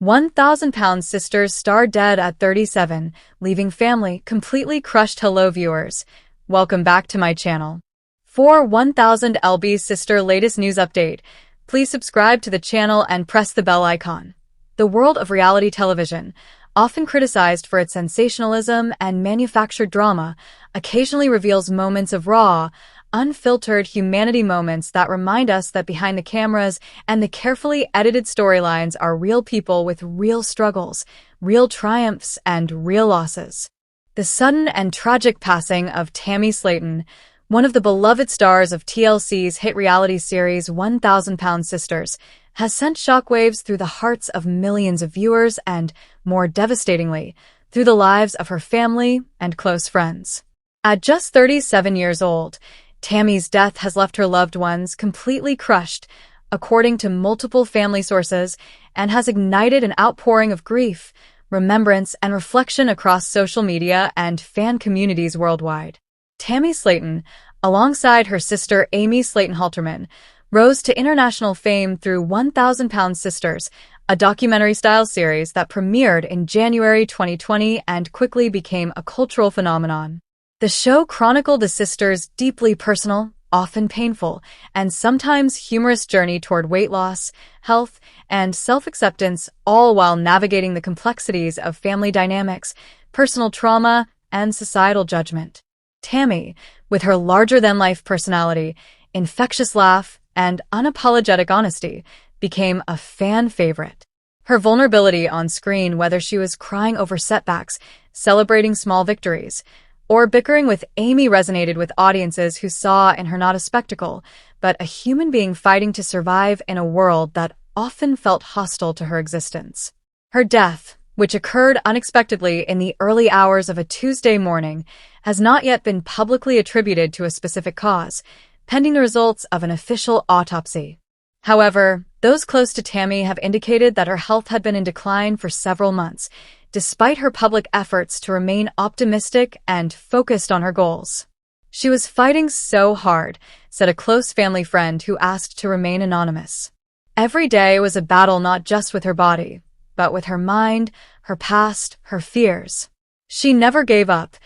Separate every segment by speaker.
Speaker 1: 1,000-pound sisters star dead at 37, leaving family completely crushed. Hello viewers, welcome back to my channel. For 1000 lb's sister latest news update, please subscribe to the channel and press the bell icon. The world of reality television, often criticized for its sensationalism and manufactured drama, occasionally reveals moments of raw, unfiltered humanity, moments that remind us that behind the cameras and the carefully edited storylines are real people with real struggles, real triumphs, and real losses. The sudden and tragic passing of Tammy Slaton, one of the beloved stars of TLC's hit reality series 1,000-Pound Sisters, has sent shockwaves through the hearts of millions of viewers and, more devastatingly, through the lives of her family and close friends. At just 37 years old, Tammy's death has left her loved ones completely crushed, according to multiple family sources, and has ignited an outpouring of grief, remembrance, and reflection across social media and fan communities worldwide. Tammy Slaton, alongside her sister Amy Slaton-Halterman, rose to international fame through 1,000-Pound Sisters, a documentary-style series that premiered in January 2020 and quickly became a cultural phenomenon. The show chronicled the sisters' deeply personal, often painful, and sometimes humorous journey toward weight loss, health, and self-acceptance, all while navigating the complexities of family dynamics, personal trauma, and societal judgment. Tammy, with her larger-than-life personality, infectious laugh, and unapologetic honesty, became a fan favorite. Her vulnerability on screen, whether she was crying over setbacks, celebrating small victories, or bickering with Amy, resonated with audiences who saw in her not a spectacle, but a human being fighting to survive in a world that often felt hostile to her existence. Her death, which occurred unexpectedly in the early hours of a Tuesday morning, has not yet been publicly attributed to a specific cause, pending the results of an official autopsy. However, those close to Tammy have indicated that her health had been in decline for several months, despite her public efforts to remain optimistic and focused on her goals. "She was fighting so hard," said a close family friend who asked to remain anonymous. "Every day was a battle, not just with her body, but with her mind, her past, her fears. She never gave up.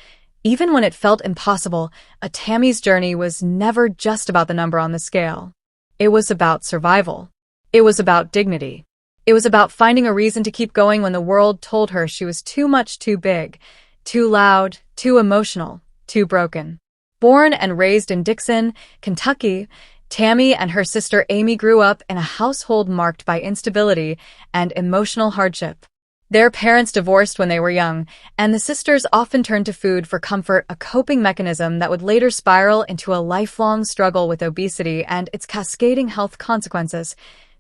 Speaker 1: Even when it felt impossible, Tammy's journey was never just about the number on the scale. It was about survival. It was about dignity. It was about finding a reason to keep going when the world told her she was too much, too big, too loud, too emotional, too broken." Born and raised in Dixon, Kentucky, Tammy and her sister Amy grew up in a household marked by instability and emotional hardship. Their parents divorced when they were young, and the sisters often turned to food for comfort, a coping mechanism that would later spiral into a lifelong struggle with obesity and its cascading health consequences.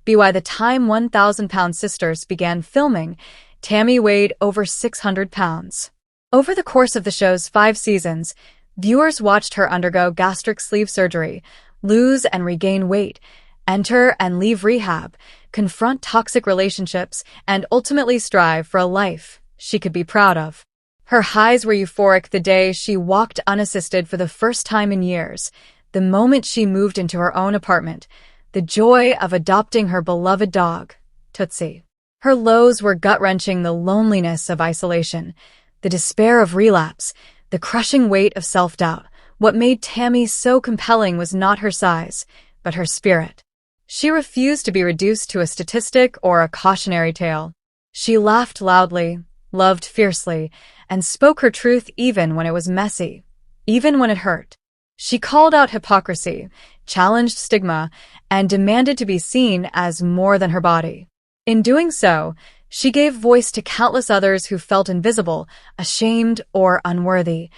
Speaker 1: By the time 1,000-Pound Sisters began filming, Tammy weighed over 600 pounds. Over the course of the show's 5 seasons, viewers watched her undergo gastric sleeve surgery, lose and regain weight, enter and leave rehab, confront toxic relationships, and ultimately strive for a life she could be proud of. Her highs were euphoric the day she walked unassisted for the first time in years, the moment she moved into her own apartment, the joy of adopting her beloved dog, Tootsie. Her lows were gut-wrenching, the loneliness of isolation, the despair of relapse, the crushing weight of self-doubt. What made Tammy so compelling was not her size, but her spirit. She refused to be reduced to a statistic or a cautionary tale. She laughed loudly, loved fiercely, and spoke her truth even when it was messy, even when it hurt. She called out hypocrisy, challenged stigma, and demanded to be seen as more than her body. In doing so, she gave voice to countless others who felt invisible, ashamed, or unworthy.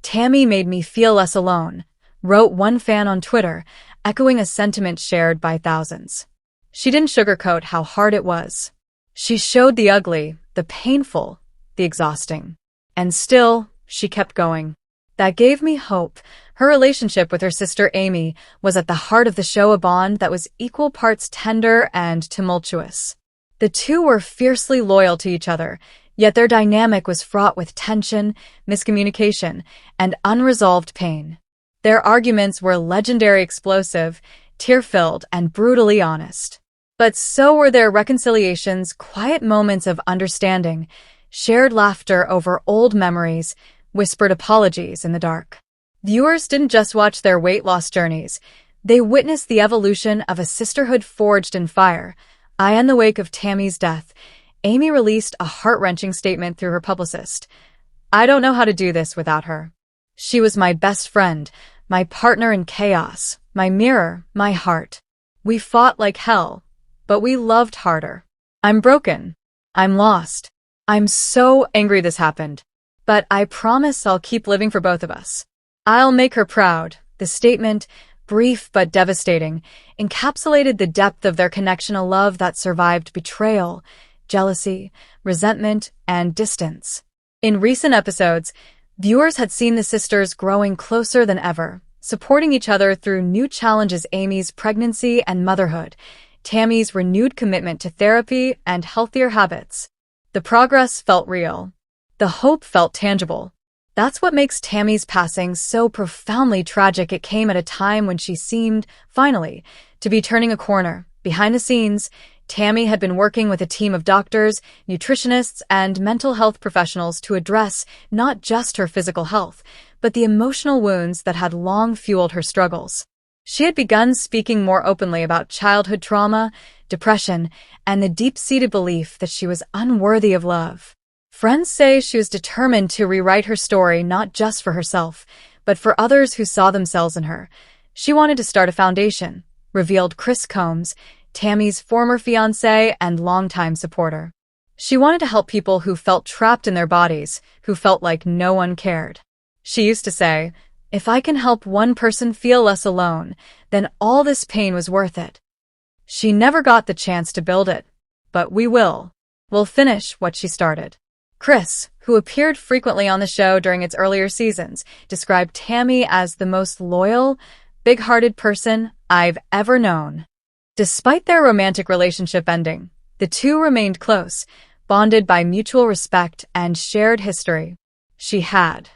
Speaker 1: "Tammy made me feel less alone," wrote one fan on Twitter, echoing a sentiment shared by thousands. She didn't sugarcoat how hard it was. She showed the ugly, the painful, the exhausting. And still, she kept going. That gave me hope. Her relationship with her sister Amy was at the heart of the show, a bond that was equal parts tender and tumultuous. The two were fiercely loyal to each other, yet their dynamic was fraught with tension, miscommunication, and unresolved pain. Their arguments were legendary, explosive, tear-filled, and brutally honest. But so were their reconciliations, quiet moments of understanding, shared laughter over old memories, whispered apologies in the dark. Viewers didn't just watch their weight loss journeys. They witnessed the evolution of a sisterhood forged in fire. In the wake of Tammy's death, Amy released a heart-wrenching statement through her publicist. "I don't know how to do this without her. She was my best friend, my partner in chaos, my mirror, my heart. We fought like hell, but we loved harder. I'm broken. I'm lost. I'm so angry this happened. But I promise I'll keep living for both of us. I'll make her proud." The statement, brief but devastating, encapsulated the depth of their connection, a love that survived betrayal, jealousy, resentment, and distance. In recent episodes, viewers had seen the sisters growing closer than ever, supporting each other through new challenges: Amy's pregnancy and motherhood, Tammy's renewed commitment to therapy and healthier habits. The progress felt real. The hope felt tangible. That's what makes Tammy's passing so profoundly tragic. It came at a time when she seemed, finally, to be turning a corner. Behind the scenes, Tammy had been working with a team of doctors, nutritionists, and mental health professionals to address not just her physical health, but the emotional wounds that had long fueled her struggles. She had begun speaking more openly about childhood trauma, depression, and the deep-seated belief that she was unworthy of love. Friends say she was determined to rewrite her story not just for herself, but for others who saw themselves in her. She wanted to start a foundation, revealed Chris Combs, Tammy's former fiancé and longtime supporter. She wanted to help people who felt trapped in their bodies, who felt like no one cared. She used to say, "If I can help one person feel less alone, then all this pain was worth it." She never got the chance to build it, but we will. We'll finish what she started. Chris, who appeared frequently on the show during its earlier seasons, described Tammy as the most loyal, big-hearted person I've ever known. Despite their romantic relationship ending, the two remained close, bonded by mutual respect and shared history. She had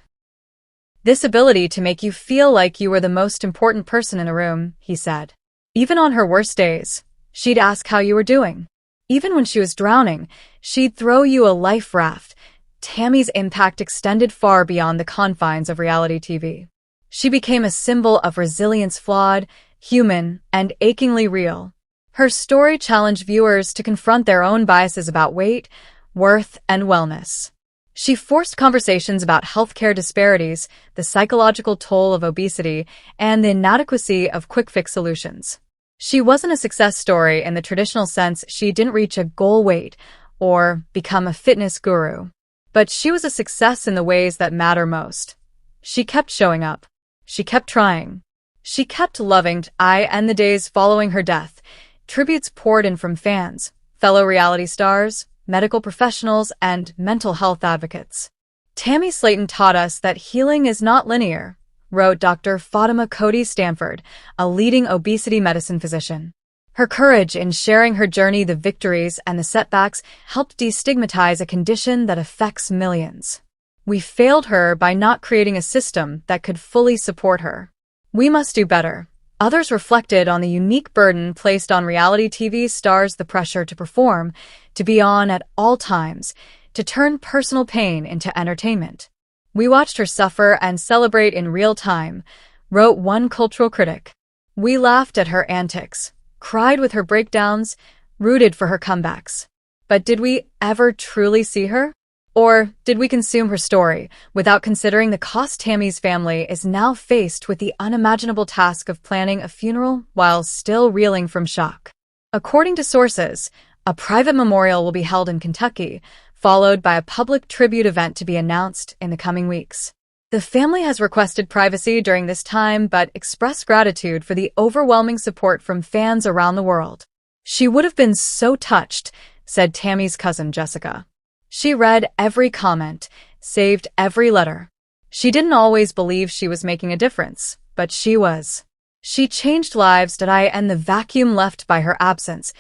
Speaker 1: this ability to make you feel like you were the most important person in a room, he said. Even on her worst days, she'd ask how you were doing. Even when she was drowning, she'd throw you a life raft. Tammy's impact extended far beyond the confines of reality TV. She became a symbol of resilience, flawed, human, and achingly real. Her story challenged viewers to confront their own biases about weight, worth, and wellness. She forced conversations about healthcare disparities, the psychological toll of obesity, and the inadequacy of quick-fix solutions. She wasn't a success story in the traditional sense. She didn't reach a goal weight or become a fitness guru. But she was a success in the ways that matter most. She kept showing up. She kept trying. She kept loving. In the days following her death, tributes poured in from fans, fellow reality stars, medical professionals, and mental health advocates. Tammy Slaton taught us that healing is not linear, wrote Dr. Fatima Cody Stanford, a leading obesity medicine physician. Her courage in sharing her journey, the victories and the setbacks, helped destigmatize a condition that affects millions. We failed her by not creating a system that could fully support her. We must do better. Others reflected on the unique burden placed on reality TV stars, the pressure to perform, to be on at all times, to turn personal pain into entertainment. "We watched her suffer and celebrate in real time," wrote one cultural critic. "We laughed at her antics, cried with her breakdowns, rooted for her comebacks. But did we ever truly see her? Or did we consume her story without considering the cost?" Tammy's family is now faced with the unimaginable task of planning a funeral while still reeling from shock. According to sources, a private memorial will be held in Kentucky, followed by a public tribute event to be announced in the coming weeks. The family has requested privacy during this time but expressed gratitude for the overwhelming support from fans around the world. "She would have been so touched," said Tammy's cousin Jessica. "She read every comment, saved every letter. She didn't always believe she was making a difference, but she was. She changed lives. And the vacuum left by her absence.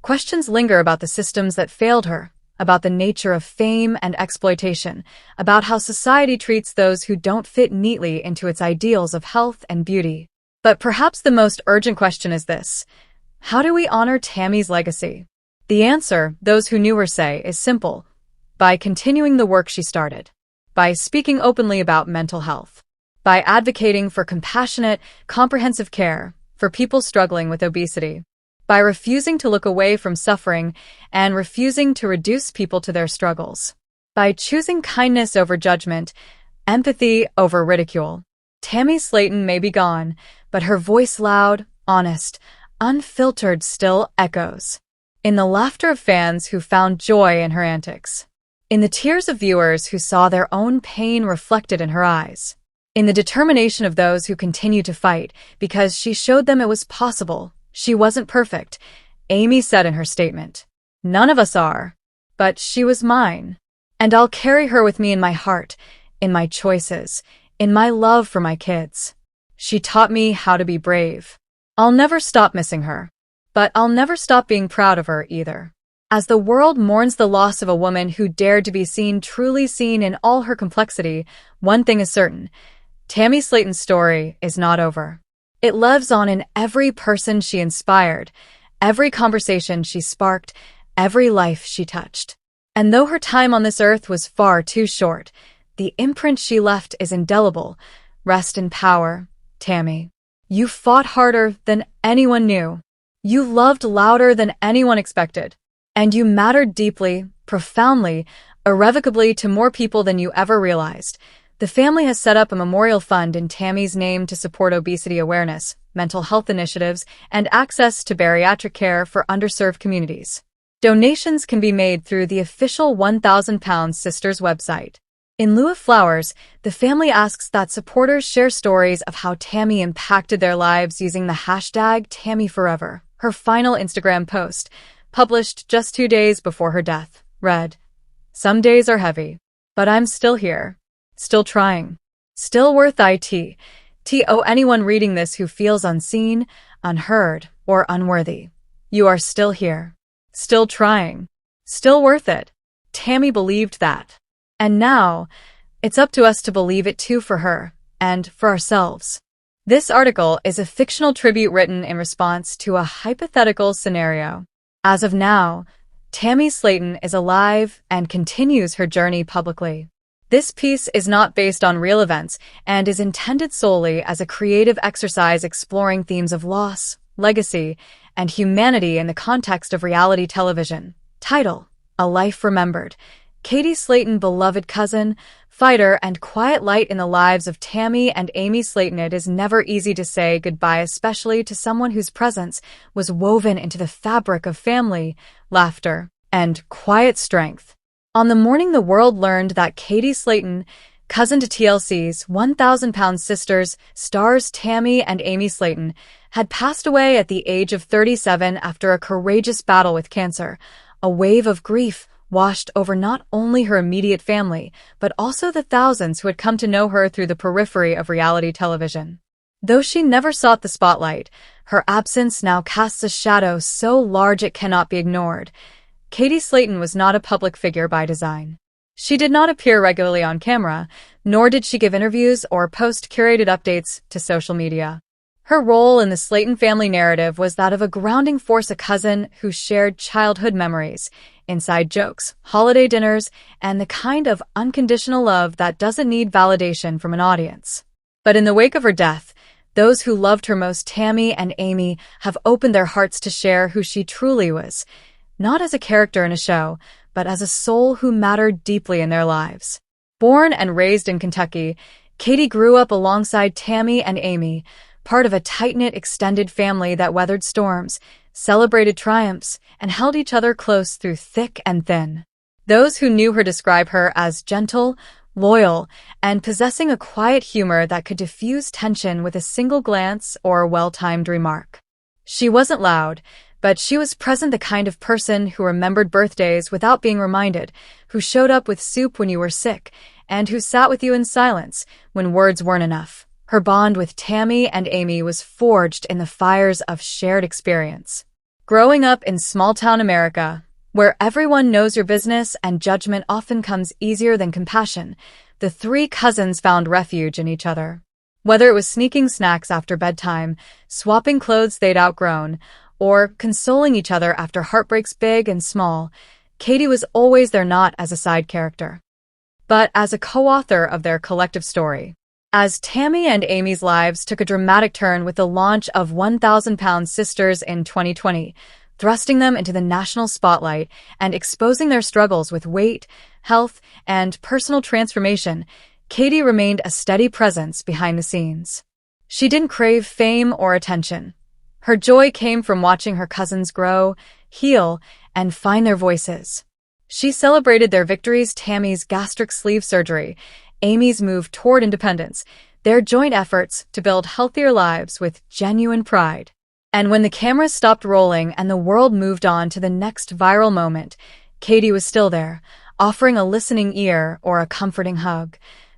Speaker 1: Questions linger about the systems that failed her, about the nature of fame and exploitation, about how society treats those who don't fit neatly into its ideals of health and beauty. But perhaps the most urgent question is this: How do we honor Tammy's legacy? The answer, those who knew her say, is simple: by continuing the work she started, by speaking openly about mental health, by advocating for compassionate, comprehensive care for people struggling with obesity, by refusing to look away from suffering and refusing to reduce people to their struggles, by choosing kindness over judgment, empathy over ridicule. Tammy Slaton may be gone, but her voice, loud, honest, unfiltered, still echoes. In the laughter of fans who found joy in her antics. In the tears of viewers who saw their own pain reflected in her eyes. In the determination of those who continue to fight because she showed them it was possible. She wasn't perfect, Amy said in her statement. None of us are. But she was mine. And I'll carry her with me in my heart, in my choices, in my love for my kids. She taught me how to be brave. I'll never stop missing her. But I'll never stop being proud of her either. As the world mourns the loss of a woman who dared to be seen, truly seen in all her complexity, one thing is certain: Tammy Slaton's story is not over. It lives on in every person she inspired, every conversation she sparked, every life she touched. And though her time on this earth was far too short, the imprint she left is indelible. Rest in power, Tammy. You fought harder than anyone knew. You loved louder than anyone expected. And you mattered deeply, profoundly, irrevocably to more people than you ever realized. The family has set up a memorial fund in Tammy's name to support obesity awareness, mental health initiatives, and access to bariatric care for underserved communities. Donations can be made through the official £1,000 Sisters website. In lieu of flowers, the family asks that supporters share stories of how Tammy impacted their lives using the hashtag #TammyForever. Her final Instagram post, published just 2 days before her death, read, "Some days are heavy, but I'm still here, still trying, still worth it. Anyone reading this who feels unseen, unheard, or unworthy, you are still here, still trying, still worth it." Tammy believed that. And now, it's up to us to believe it too, for her, and for ourselves. This article is a fictional tribute written in response to a hypothetical scenario. As of now, Tammy Slaton is alive and continues her journey publicly. This piece is not based on real events and is intended solely as a creative exercise exploring themes of loss, legacy, and humanity in the context of reality television. Title: A Life Remembered. Katie Slaton, beloved cousin, fighter, and quiet light in the lives of Tammy and Amy Slaton. It is never easy to say goodbye, especially to someone whose presence was woven into the fabric of family, laughter, and quiet strength. On the morning the world learned that Katie Slaton, cousin to TLC's £1,000 Sisters stars Tammy and Amy Slaton, had passed away at the age of 37 after a courageous battle with cancer, a wave of grief washed over not only her immediate family, but also the thousands who had come to know her through the periphery of reality television. Though she never sought the spotlight, her absence now casts a shadow so large it cannot be ignored. Katie Slaton was not a public figure by design. She did not appear regularly on camera, nor did she give interviews or post curated updates to social media. Her role in the Slaton family narrative was that of a grounding force, a cousin who shared childhood memories, inside jokes, holiday dinners, and the kind of unconditional love that doesn't need validation from an audience. But in the wake of her death, those who loved her most, Tammy and Amy, have opened their hearts to share who she truly was, not as a character in a show, but as a soul who mattered deeply in their lives. Born and raised in Kentucky, Katie grew up alongside Tammy and Amy, part of a tight-knit extended family that weathered storms, celebrated triumphs, and held each other close through thick and thin. Those who knew her describe her as gentle, loyal, and possessing a quiet humor that could diffuse tension with a single glance or well-timed remark. She wasn't loud, but she was present, the kind of person who remembered birthdays without being reminded, who showed up with soup when you were sick, and who sat with you in silence when words weren't enough. Her bond with Tammy and Amy was forged in the fires of shared experience. Growing up in small-town America, where everyone knows your business and judgment often comes easier than compassion, the three cousins found refuge in each other. Whether it was sneaking snacks after bedtime, swapping clothes they'd outgrown, or consoling each other after heartbreaks big and small, Katie was always there, not as a side character, but as a co-author of their collective story. As Tammy and Amy's lives took a dramatic turn with the launch of 1,000-Pound Sisters in 2020, thrusting them into the national spotlight and exposing their struggles with weight, health, and personal transformation, Katie remained a steady presence behind the scenes. She didn't crave fame or attention. Her joy came from watching her cousins grow, heal, and find their voices. She celebrated their victories: Tammy's gastric sleeve surgery, Amy's move toward independence, their joint efforts to build healthier lives with genuine pride. And when the cameras stopped rolling and the world moved on to the next viral moment, Katie was still there, offering a listening ear or a comforting hug.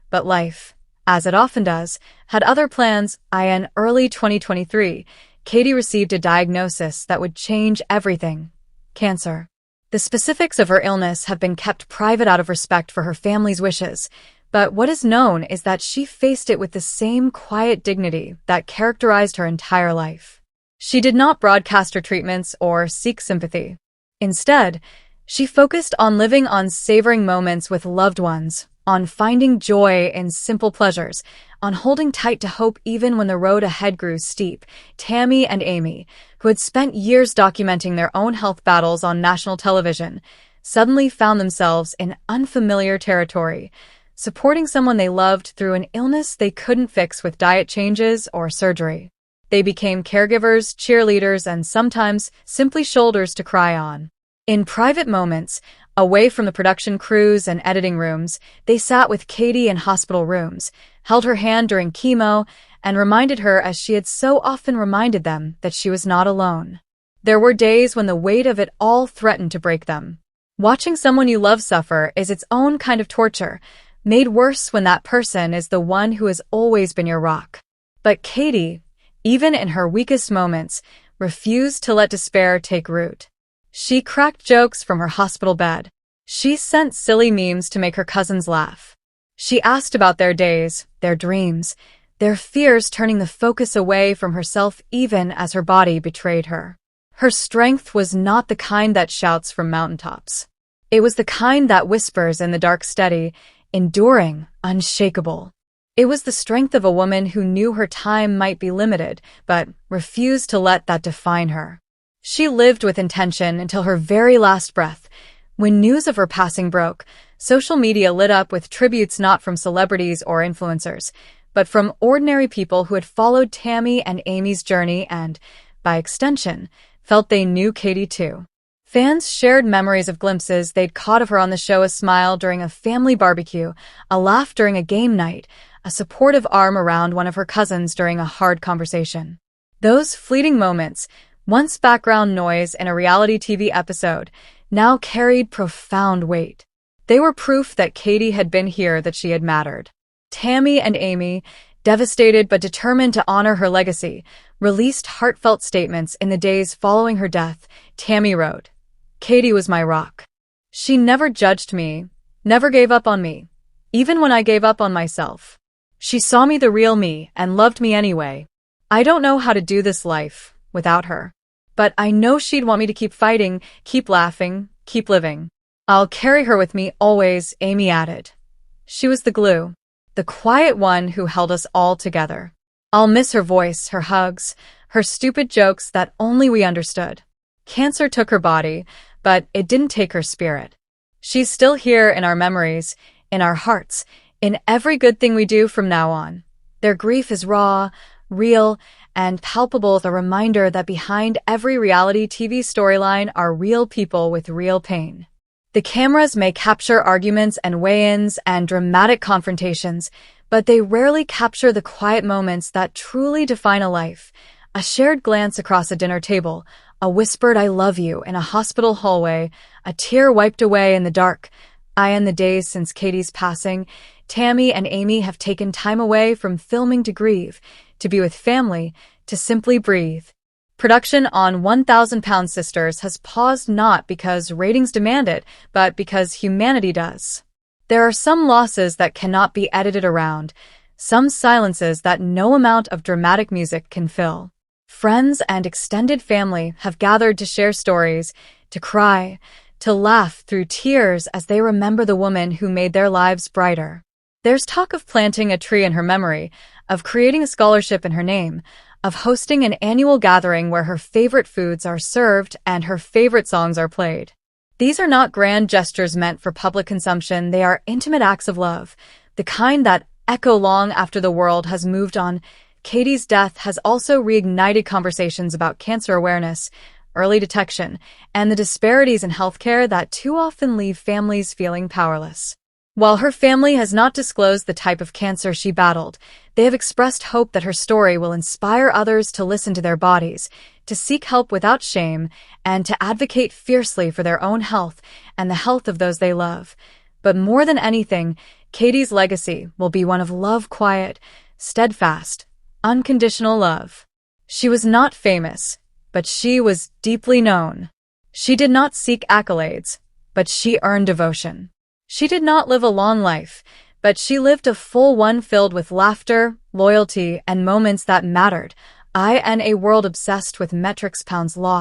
Speaker 1: But life, as it often does, had other plans. In early 2023, Katie received a diagnosis that would change everything: cancer. The specifics of her illness have been kept private out of respect for her family's wishes, but what is known is that she faced it with the same quiet dignity that characterized her entire life. She did not broadcast her treatments or seek sympathy. Instead, she focused on living, on savoring moments with loved ones, on finding joy in simple pleasures, on holding tight to hope even when the road ahead grew steep. Tammy and Amy, who had spent years documenting their own health battles on national television, suddenly found themselves in unfamiliar territory, supporting someone they loved through an illness they couldn't fix with diet changes or surgery. They became caregivers, cheerleaders, and sometimes simply shoulders to cry on. In private moments, away from the production crews and editing rooms, they sat with Katie in hospital rooms, held her hand during chemo, and reminded her, as she had so often reminded them, that she was not alone. There were days when the weight of it all threatened to break them. Watching someone you love suffer is its own kind of torture, made worse when that person is the one who has always been your rock. But Katie, even in her weakest moments, refused to let despair take root. She cracked jokes from her hospital bed. She sent silly memes to make her cousins laugh. She asked about their days, their dreams, their fears, turning the focus away from herself even as her body betrayed her. Her strength was not the kind that shouts from mountaintops. It was the kind that whispers in the dark, steady, enduring, unshakable. It was the strength of a woman who knew her time might be limited, but refused to let that define her. She lived with intention until her very last breath. When news of her passing broke, social media lit up with tributes, not from celebrities or influencers, but from ordinary people who had followed Tammy and Amy's journey and, by extension, felt they knew Katie too. Fans shared memories of glimpses they'd caught of her on the show: a smile during a family barbecue, a laugh during a game night, a supportive arm around one of her cousins during a hard conversation. Those fleeting moments, once background noise in a reality TV episode, now carried profound weight. They were proof that Katie had been here, that she had mattered. Tammy and Amy, devastated but determined to honor her legacy, released heartfelt statements in the days following her death. Tammy wrote, "Katie was my rock. She never judged me, never gave up on me, even when I gave up on myself. She saw me, the real me, and loved me anyway. I don't know how to do this life without her, but I know she'd want me to keep fighting, keep laughing, keep living. I'll carry her with me always," Amy added. "She was the glue, the quiet one who held us all together. I'll miss her voice, her hugs, her stupid jokes that only we understood. Cancer took her body, but it didn't take her spirit. She's still here in our memories, in our hearts, in every good thing we do from now on. Their grief is raw, real, and palpable, the reminder that behind every reality TV storyline are real people with real pain. The cameras may capture arguments and weigh-ins and dramatic confrontations, but they rarely capture the quiet moments that truly define a life. A shared glance across a dinner table, a whispered "I love you" in a hospital hallway, a tear wiped away in the dark. In the days since Katie's passing, Tammy and Amy have taken time away from filming to grieve, to be with family, to simply breathe. Production on 1,000-Pound Sisters has paused, not because ratings demand it, but because humanity does. There are some losses that cannot be edited around, some silences that no amount of dramatic music can fill. Friends and extended family have gathered to share stories, to cry, to laugh through tears as they remember the woman who made their lives brighter. There's talk of planting a tree in her memory, of creating a scholarship in her name, of hosting an annual gathering where her favorite foods are served and her favorite songs are played. These are not grand gestures meant for public consumption. They are intimate acts of love, the kind that echo long after the world has moved on. Katie's death has also reignited conversations about cancer awareness, early detection, and the disparities in healthcare that too often leave families feeling powerless. While her family has not disclosed the type of cancer she battled, they have expressed hope that her story will inspire others to listen to their bodies, to seek help without shame, and to advocate fiercely for their own health and the health of those they love. But more than anything, Katie's legacy will be one of love, quiet, steadfast, unconditional love. She was not famous, but she was deeply known. She did not seek accolades, but she earned devotion. She did not live a long life, but she lived a full one filled with laughter, loyalty, and moments that mattered. In a world obsessed with metrics, pounds lost,